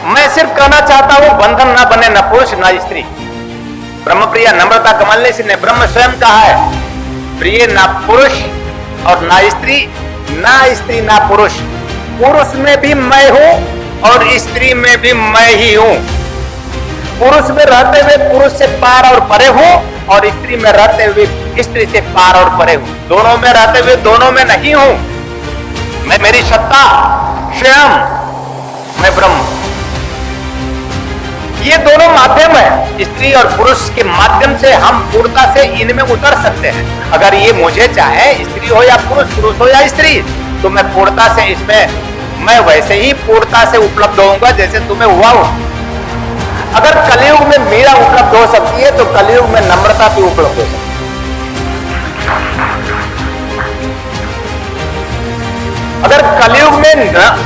मैं सिर्फ कहना चाहता हूं, बंधन ना बने न पुरुष ना स्त्री। ब्रह्मप्रिया नम्रता कमलनेशी ने ब्रह्म स्वयं कहा है, प्रिय ना पुरुष और ना स्त्री ना पुरुष। पुरुष में भी मैं हूं और स्त्री में भी मैं ही हूं। पुरुष में रहते हुए पुरुष से पार और परे हूं और स्त्री में रहते हुए स्त्री से पार और परे हूं। दोनों में रहते हुए दोनों में नहीं हूं। मैं, मेरी सत्ता स्वयं, मैं ब्रह्म। ये दोनों माध्यम है। स्त्री और पुरुष के माध्यम से हम पूर्णता से इनमें उतर सकते हैं। अगर ये मुझे चाहे, स्त्री हो या पुरुष हो या स्त्री, तो मैं पूर्णता से इसमें मैं वैसे ही पूर्णता से उपलब्ध होऊंगा जैसे तुम्हें हुआ हो। अगर कलयुग में मीरा उपलब्ध हो सकती है तो कलयुग में नम्रता भी उपलब्ध हो सकती है। अगर कलयुग में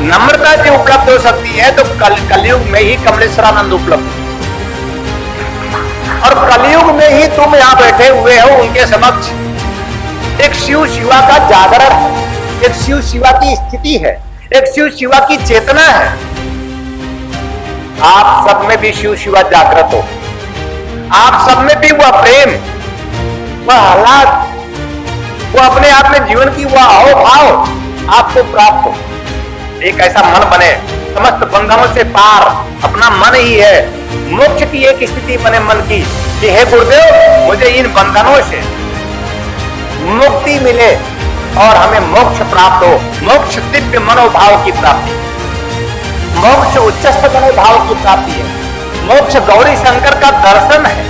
नम्रता भी उपलब्ध हो सकती है तो कलयुग में ही कमलेश्वरानंद उपलब्ध। और कलयुग में ही तुम यहां बैठे हुए हो उनके समक्ष। एक शिव शिवा का जागरण है, एक शिव शिवा की स्थिति है, एक शिव शिवा की चेतना है। आप सब में भी शिव शिवा जागृत हो। आप सब में भी वह प्रेम, वह हालात, वह अपने आप में जीवन की वह हाव आपको प्राप्त हो। एक ऐसा मन बने, समस्त बंधनों से पार अपना मन ही है। मोक्ष की एक स्थिति बने मन की कि हे गुरुदेव, मुझे इन बंधनों से मुक्ति मिले और हमें मोक्ष प्राप्त हो। मोक्ष दिव्य मनोभाव की प्राप्ति, मोक्ष उच्चस्थ मनोभाव की प्राप्ति है। मोक्ष गौरी शंकर का दर्शन है।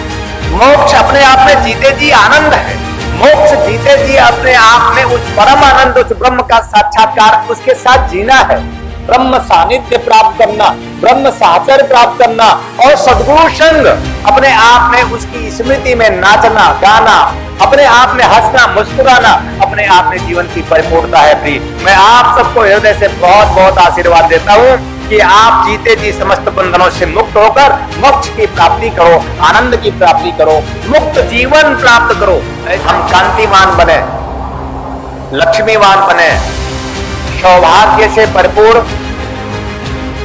मोक्ष अपने आप में जीते जी आनंद है। मोक्ष जीते जी अपने आप में उस परम आनंद, उस ब्रह्म का साक्षात्कार, उसके साथ जीना है। ब्रह्म सानिध्य प्राप्त करना, ब्रह्म साचर प्राप्त करना और सद्गुरु संग, अपने आप में उसकी स्मृति में नाचना गाना, अपने आप में हंसना मुस्कुराना, अपने आप में जीवन की परिपूर्णता है। प्रिय, मैं आप सबको हृदय से बहुत बहुत आशीर्वाद देता हूं कि आप जीते जी समस्त बंधनों से मुक्त होकर मोक्ष की प्राप्ति करो, आनंद की प्राप्ति करो, मुक्त जीवन प्राप्त करो। हम कांतिमान बने, लक्ष्मीवान बने, सौभाग्य से भरपूर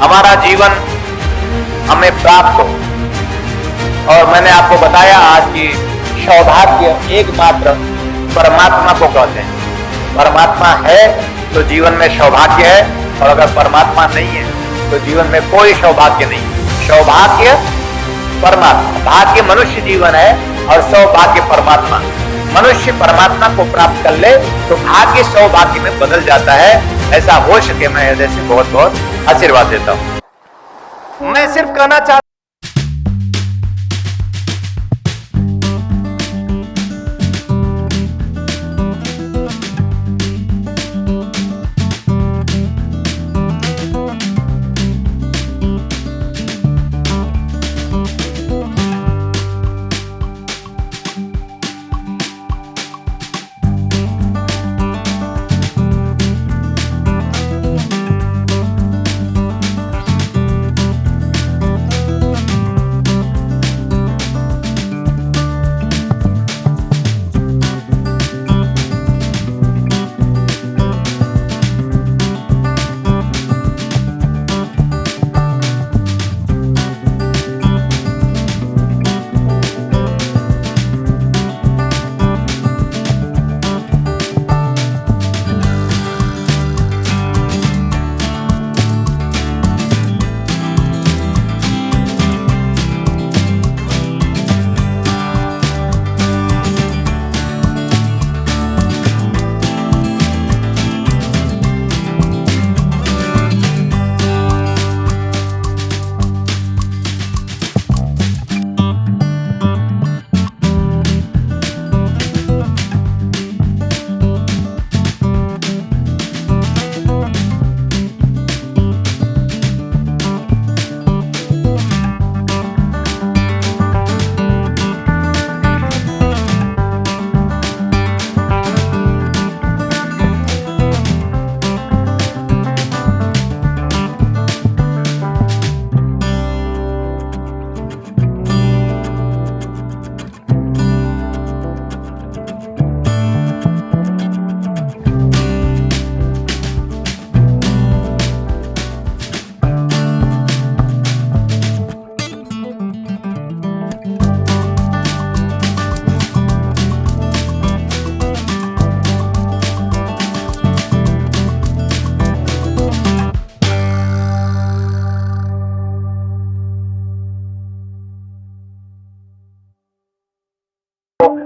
हमारा जीवन हमें प्राप्त हो। और मैंने आपको बताया आज की सौभाग्य एकमात्र परमात्मा को कहते हैं। परमात्मा है तो जीवन में सौभाग्य है, और अगर परमात्मा नहीं है तो जीवन में कोई सौभाग्य नहीं। सौभाग्य परमात्मा, भाग्य मनुष्य जीवन है और सौभाग्य परमात्मा। मनुष्य परमात्मा को प्राप्त कर ले तो भाग्य सौभाग्य में बदल जाता है। ऐसा हो सके मैं हृदय से बहुत बहुत आशीर्वाद देता हूं। मैं सिर्फ कहना चाहता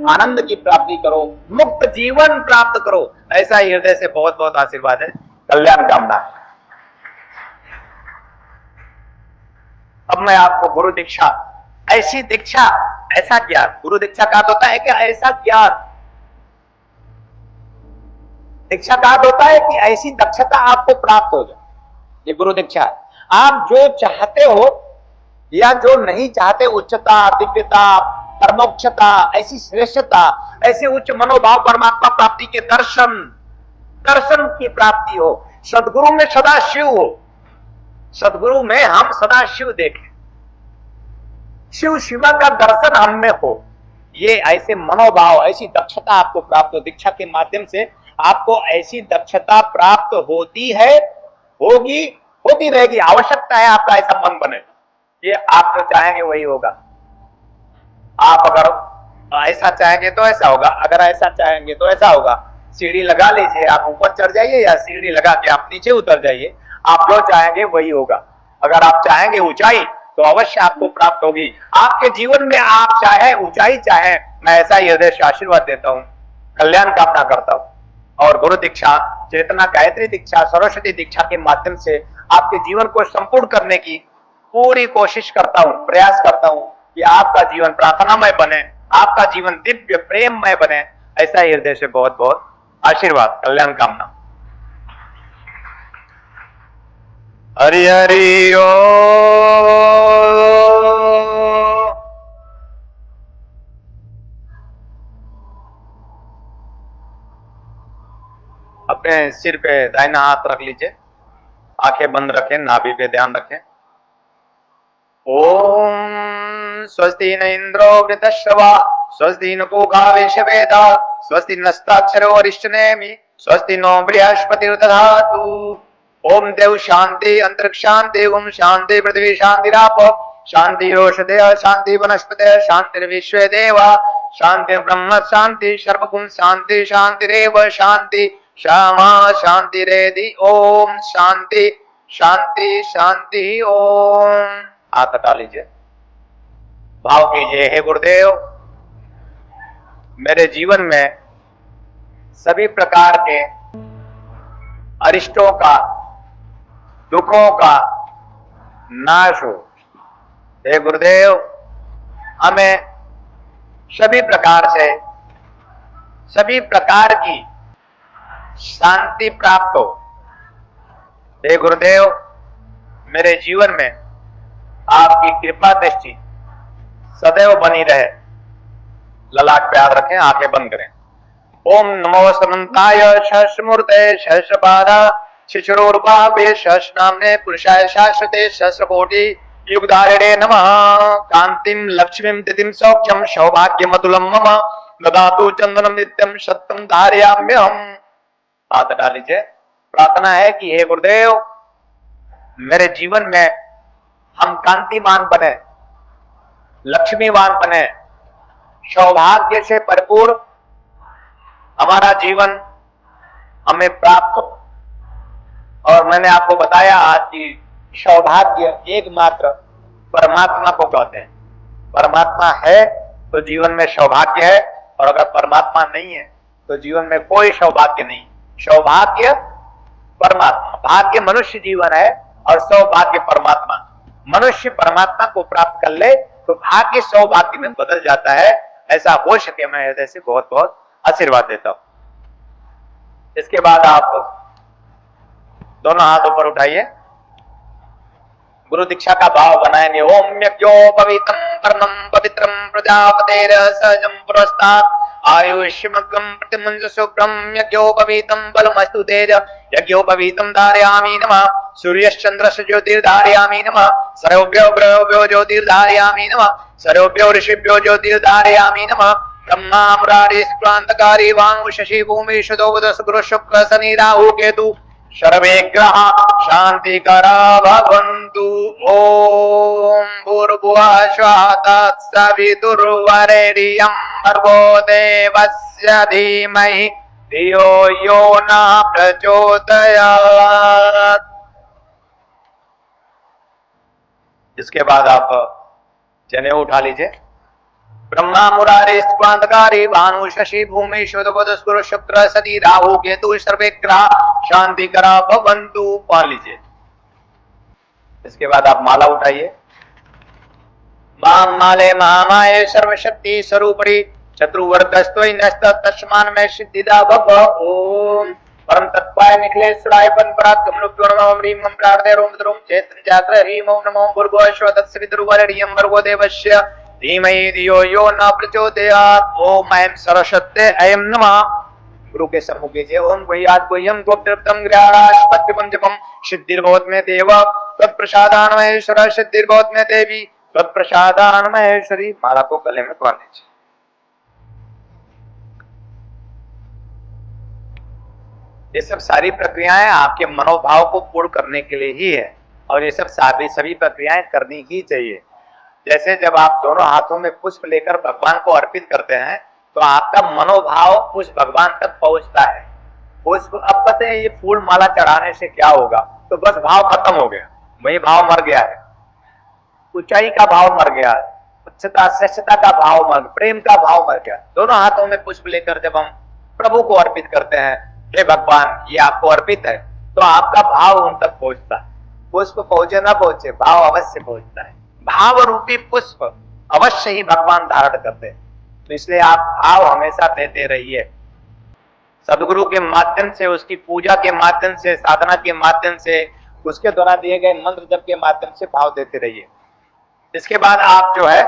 आनंद की प्राप्ति करो, मुक्त जीवन प्राप्त करो। ऐसा ही हृदय से बहुत बहुत आशीर्वाद है, कल्याण कामना। अब मैं आपको गुरु दीक्षा, ऐसी दीक्षा, ऐसा ज्ञान, गुरु दीक्षा का होता है कि ऐसा ज्ञान, दीक्षा का होता है कि ऐसी दक्षता आपको प्राप्त हो जाए, ये गुरु दीक्षा है। आप जो चाहते हो या जो नहीं चाहते, उच्चता, दिव्यता, परमोक्षता, ऐसी श्रेष्ठता, ऐसे उच्च मनोभाव, परमात्मा प्राप्ति के दर्शन, दर्शन की प्राप्ति हो, सदगुरु में सदा शिव हो, सदगुरु में हम सदा शिव देखें, शिव शिवा का दर्शन हम में हो, ये ऐसे मनोभाव, ऐसी दक्षता आपको प्राप्त हो। दीक्षा के माध्यम से आपको ऐसी दक्षता प्राप्त होती है, होगी, होती रहेगी। आवश्यकता है आपका ऐसा मन बने, ये आप जो चाहेंगे वही होगा। आप अगर ऐसा चाहेंगे तो ऐसा होगा, अगर ऐसा चाहेंगे तो ऐसा होगा। सीढ़ी लगा लीजिए, आप ऊपर चढ़ जाइए, या सीढ़ी लगा के आप नीचे उतर जाइए, आप जो चाहेंगे वही होगा। अगर आप चाहेंगे ऊंचाई तो अवश्य आपको प्राप्त होगी। आपके जीवन में आप चाहे ऊंचाई चाहे, मैं ऐसा ही हृदय से आशीर्वाद देता हूं, कल्याण कामना करता हूं। और गुरु दीक्षा, चेतना गायत्री दीक्षा, सरस्वती दीक्षा के माध्यम से आपके जीवन को संपूर्ण करने की पूरी कोशिश करता हूं, प्रयास करता हूं कि आपका जीवन प्रार्थनामय बने, आपका जीवन दिव्य प्रेममय बने। ऐसा ही हृदय से बहुत बहुत आशीर्वाद, कल्याण कामना। हरि हरि ओ। अपने सिर पे दाहिना हाथ रख लीजिए, आंखें बंद रखें, नाभि पे ध्यान रखें। ओम स्वस्ति न इंद्रो वृतश्रवा, स्वस्ति न पूषा विश्ववेदा, स्वस्ति नस्ताक्षरो अरिष्टनेमि, स्वस्ति नो बृहस्पतिर्दधातु। ओम देव शांति अंतरिक्ष शांति, ओम शांति पृथ्वी शांतिराप, शांति रोषधे शांति वनस्पति शांति विश्व देवा, शांति ब्रह्म शांति सर्वगुण शांति, शांतिरेव शांति श्यामा शांति रेदि। ओम शांति शांति शांति। ओम हाथ हटा लीजिए, भाव कीजिए, हे गुरुदेव, मेरे जीवन में सभी प्रकार के अरिष्टों का, दुखों का नाश हो। हे गुरुदेव, हमें सभी प्रकार से, सभी प्रकार की शांति प्राप्त हो। हे गुरुदेव, मेरे जीवन में आपकी कृपा दृष्टि सदैव बनी रहे। ललाट पे हाथ रखें, आंखें बंद करें। ओम नमो सनंताय सहस्रमूर्ते सहस्रपादा शिशुरोर्भावे सहस्रनाम्ने पुरुषाय शाश्वते सहस्रकोटि युगधारिणे नमः। कांतिम लक्ष्मीं तिथिं सौख्यं सौभाग्यमतुलं मम ददातु चंदनम नित्यं सत्यं धारयाम्यहम्। हाथ हटा लीजिए। प्रार्थना है कि हे गुरुदेव, मेरे जीवन में हम कांतिमान बने, लक्ष्मीवान बने, सौभाग्य से परिपूर्ण हमारा जीवन हमें प्राप्त हो। और मैंने आपको बताया आज कि सौभाग्य एकमात्र परमात्मा को कहते हैं। परमात्मा है तो जीवन में सौभाग्य है, और अगर परमात्मा नहीं है तो जीवन में कोई सौभाग्य नहीं। सौभाग्य परमात्मा, भाग्य मनुष्य जीवन है और सौभाग्य परमात्मा। मनुष्य परमात्मा को प्राप्त कर ले तो भाग्य सौभाग्य में बदल जाता है। ऐसा हो सके, मैं हृदय से बहुत बहुत आशीर्वाद देता हूं। इसके बाद आप दोनों हाथ ऊपर उठाइए, गुरु दीक्षा का भाव बनाएंगे। ओम यज्ञोपवीतम परमं पवित्रं प्रजापतेर सहजं पुरस्तात् आयुष्यमग्रं प्रतिमुंज शुभ्रं यज्ञोपवीतं बलमस्तु तेज यज्ञोपवीतं धारयामि नमः। सूर्यश्चंद्रस्य ज्योतिर्धारयामि नमः। सर्वभ्यो ग्रहोभ्यो ज्योतिर्धारयामि नमः। सर्वभ्यो ऋषिभ्यो ज्योतिर्धारयामि नमः। ब्रह्मा मुरारी शुक्रांतकारी वांग शशि भूमि शतोदश गुरु शुक्र शनि राहु केतु सर्वे ग्रह शांतिकरा भवन्तु। ओम भूर्भुवः स्वः तत्सवितुर्वरेण्यं भर्गो देवस्य धीमहि धियो यो न प्रचोदयात्। इसके बाद आप जनेऊ उठा लीजिए, ब्रह्मा मुरारे स्वांधकारी भानु शशि भूमि शुद्ध बुध गुरु शुक्र सती राहु केतु सर्वे ग्रह शांति करा भवंतु। पढ़ लीजिए। इसके बाद आप माला उठाइए। मां माले महामाये सर्वशक्ति स्वरूपरी शत्रुवर्तस्तोय नस्त तस्मान में सिद्धिदा भव। ओम परम तत्वाय निखिलेश्वराय पराक्रम नमो ह्रीं मं प्रार्थये रोम द्रुम चेतन जाग्र ह्रीं ओम नमो भूर्भुवः स्वः तत्सवितुर्वरेण्यं भर्गो देवस्य धीमहि धियो यो न प्रचोदयात्। ओम ऐं सरस्वत्यै ऐं नमः। गुरु के सम्मुख कीजिए। ओम गुह्यात् गुह्यं गोप्तृप्तं गृहाणास्पत्यं जपं सिद्धिर्भवत् मे देव तत्प्रसादान् महेश्वर सिद्धिर्भवत् मे देवी तत्प्रसादान् महेश्वरी। माला को गले में बांध लीजिए। ये सब सारी प्रक्रियाएं आपके मनोभाव को पूर्ण करने के लिए ही है और ये सब सभी प्रक्रियाएं करनी ही चाहिए। जैसे जब आप दोनों हाथों में पुष्प लेकर भगवान को अर्पित करते हैं तो आपका मनोभाव पुष्प भगवान तक पहुंचता है। पुष्प अब पता है ये फूल माला चढ़ाने से क्या होगा, तो बस भाव खत्म हो गया, वही भाव मर गया है। ऊंचाई का भाव मर गया, उच्चता श्रेष्ठता का भाव मर, प्रेम का भाव मर गया। दोनों हाथों में पुष्प लेकर जब हम प्रभु को अर्पित करते हैं, हे भगवान ये आपको अर्पित है, तो आपका भाव उन तक पहुंचता है। पुष्प पहुंचे ना पहुंचे, भाव अवश्य पहुंचता है। भाव रूपी पुष्प अवश्य ही भगवान धारण करते हैं। तो इसलिए आप भाव हमेशा देते रहिए। सदगुरु के माध्यम से, उसकी पूजा के माध्यम से, साधना के माध्यम से, उसके द्वारा दिए गए मंत्र जप के माध्यम से भाव देते रहिए। इसके बाद आप जो है